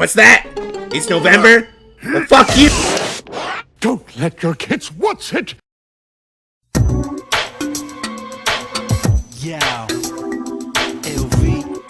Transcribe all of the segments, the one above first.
What's that? It's November? Well, fuck you! Don't let your kids watch it! Yo, LV.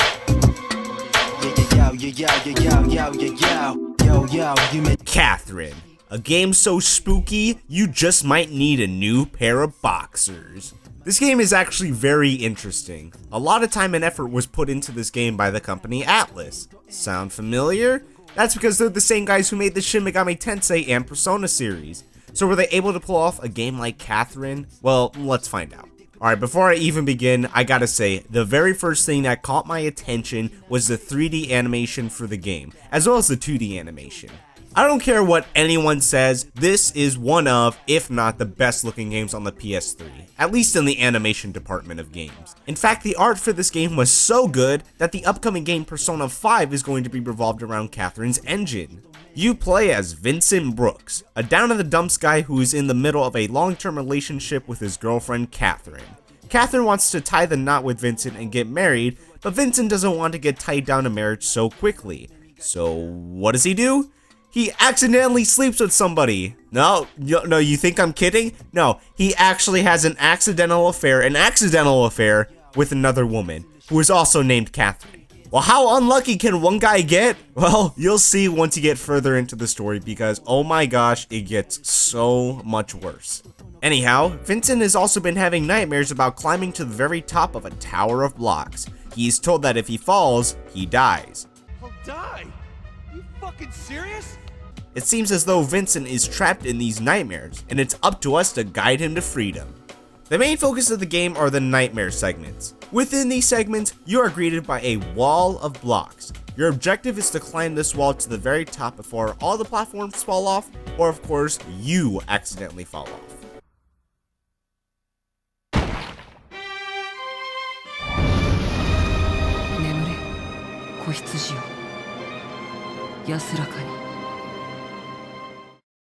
Yo, you made Catherine, a game so spooky, you just might need a new pair of boxers. This game is actually very interesting. A lot of time and effort was put into this game by the company Atlus. Sound familiar? That's because they're the same guys who made the Shin Megami Tensei and Persona series. So were they able to pull off a game like Catherine? Well, let's find out. Alright, before I even begin, I gotta say, the very first thing that caught my attention was the 3D animation for the game, as well as the 2D animation. I don't care what anyone says, this is one of, if not the best looking games on the PS3, at least in the animation department of games. In fact, the art for this game was so good that the upcoming game Persona 5 is going to be revolved around Catherine's engine. You play as Vincent Brooks, a down-in-the-dumps guy who is in the middle of a long-term relationship with his girlfriend Catherine. Catherine wants to tie the knot with Vincent and get married, but Vincent doesn't want to get tied down to marriage so quickly. So what does he do? He accidentally sleeps with somebody. No, you think I'm kidding? No, he actually has an accidental affair with another woman, who is also named Catherine. Well, how unlucky can one guy get? Well, you'll see once you get further into the story because, oh my gosh, it gets so much worse. Anyhow, Vincent has also been having nightmares about climbing to the very top of a tower of blocks. He's told that if he falls, he dies. I'll die? You fucking serious? It seems as though Vincent is trapped in these nightmares, and it's up to us to guide him to freedom. The main focus of the game are the nightmare segments. Within these segments, you are greeted by a wall of blocks. Your objective is to climb this wall to the very top before all the platforms fall off, or of course, you accidentally fall off.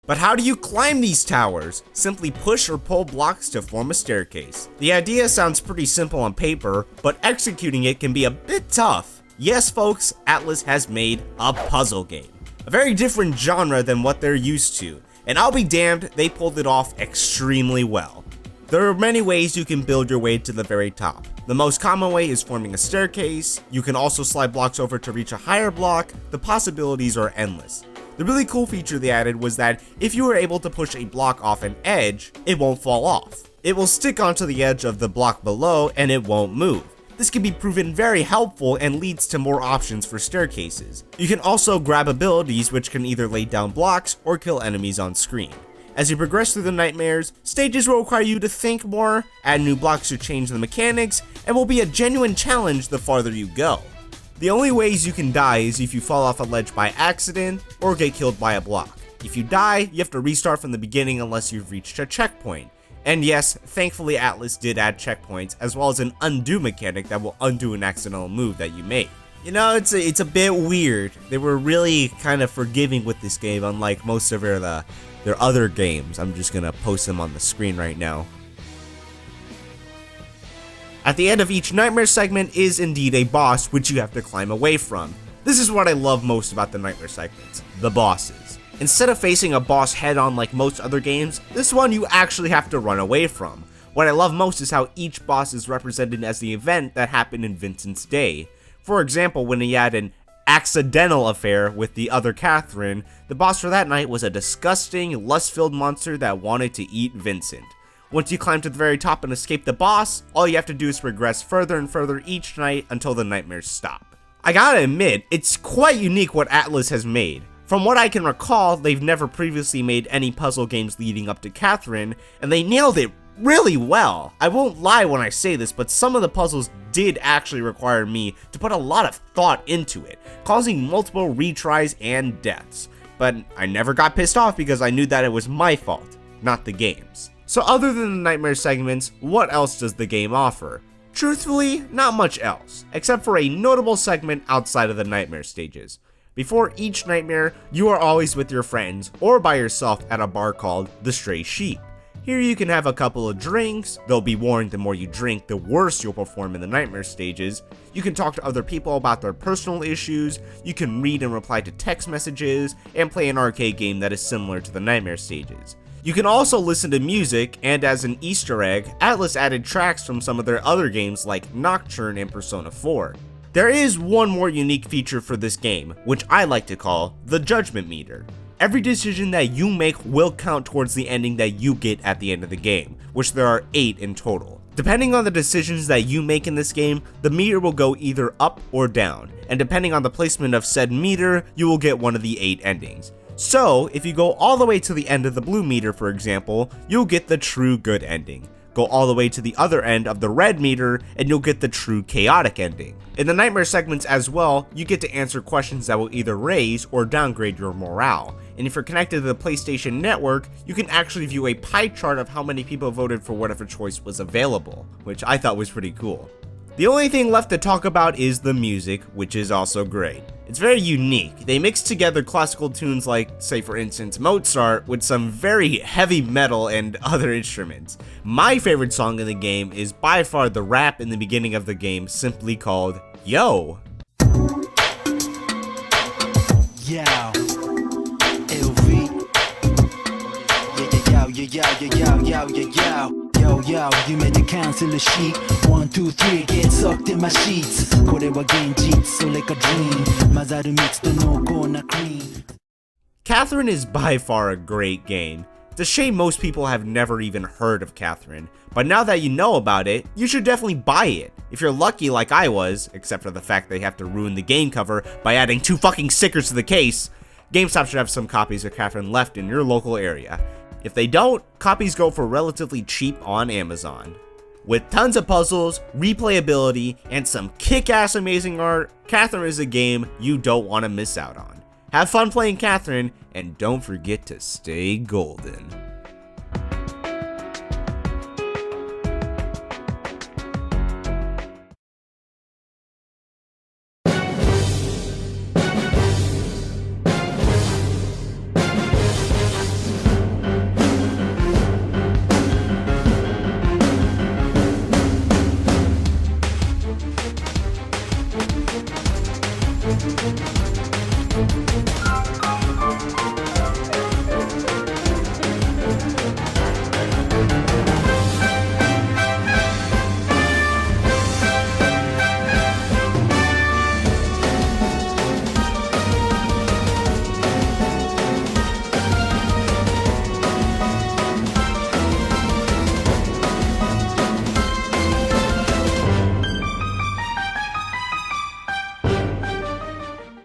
But how do you climb these towers? Simply push or pull blocks to form a staircase. The idea sounds pretty simple on paper, but executing it can be a bit tough. Yes folks, Atlus has made a puzzle game. A very different genre than what they're used to, and I'll be damned, they pulled it off extremely well. There are many ways you can build your way to the very top. The most common way is forming a staircase. You can also slide blocks over to reach a higher block. The possibilities are endless. The really cool feature they added was that if you were able to push a block off an edge, it won't fall off. It will stick onto the edge of the block below and it won't move. This can be proven very helpful and leads to more options for staircases. You can also grab abilities which can either lay down blocks or kill enemies on screen. As you progress through the nightmares, stages will require you to think more, add new blocks to change the mechanics, and will be a genuine challenge the farther you go. The only ways you can die is if you fall off a ledge by accident or get killed by a block. If you die, you have to restart from the beginning unless you've reached a checkpoint. And yes, thankfully Atlus did add checkpoints as well as an undo mechanic that will undo an accidental move that you made. You know, it's a bit weird. They were really kind of forgiving with this game, unlike most of their other games. I'm just gonna post them on the screen right now. At the end of each nightmare segment is indeed a boss which you have to climb away from. This is what I love most about the nightmare segments, the bosses. Instead of facing a boss head on like most other games, this one you actually have to run away from. What I love most is how each boss is represented as the event that happened in Vincent's day. For example, when he had an accidental affair with the other Catherine, the boss for that night was a disgusting, lust-filled monster that wanted to eat Vincent. Once you climb to the very top and escape the boss, all you have to do is progress further and further each night until the nightmares stop. I gotta admit, it's quite unique what Atlus has made. From what I can recall, they've never previously made any puzzle games leading up to Catherine, and they nailed it really well. I won't lie when I say this, but some of the puzzles did actually require me to put a lot of thought into it, causing multiple retries and deaths. But I never got pissed off because I knew that it was my fault, not the game's. So other than the nightmare segments, what else does the game offer? Truthfully, not much else, except for a notable segment outside of the nightmare stages. Before each nightmare, you are always with your friends, or by yourself at a bar called The Stray Sheep. Here you can have a couple of drinks, though be warned the more you drink, the worse you'll perform in the nightmare stages. You can talk to other people about their personal issues, you can read and reply to text messages, and play an arcade game that is similar to the nightmare stages. You can also listen to music, and as an Easter egg, Atlus added tracks from some of their other games like Nocturne and Persona 4. There is one more unique feature for this game, which I like to call the Judgment Meter. Every decision that you make will count towards the ending that you get at the end of the game, which there are 8 in total. Depending on the decisions that you make in this game, the meter will go either up or down, and depending on the placement of said meter, you will get one of the 8 endings. So, if you go all the way to the end of the blue meter, for example, you'll get the true good ending. Go all the way to the other end of the red meter, and you'll get the true chaotic ending. In the nightmare segments as well, you get to answer questions that will either raise or downgrade your morale. And if you're connected to the PlayStation Network, you can actually view a pie chart of how many people voted for whatever choice was available, which I thought was pretty cool. The only thing left to talk about is the music, which is also great. It's very unique. They mix together classical tunes like, say for instance, Mozart with some very heavy metal and other instruments. My favorite song in the game is by far the rap in the beginning of the game, simply called Yo. Yeah. LV. Yo, you made the cancel the sheet. 1, 2, 3, get sucked in my sheets. これは現実、それか dream。混ざる蜜と濃厚な cream。 Catherine is by far a great game. It's a shame most people have never even heard of Catherine, but now that you know about it, you should definitely buy it. If you're lucky like I was, except for the fact they have to ruin the game cover by adding 2 fucking stickers to the case, GameStop should have some copies of Catherine left in your local area. If they don't, copies go for relatively cheap on Amazon. With tons of puzzles, replayability, and some kick-ass amazing art, Catherine is a game you don't want to miss out on. Have fun playing Catherine, and don't forget to stay golden.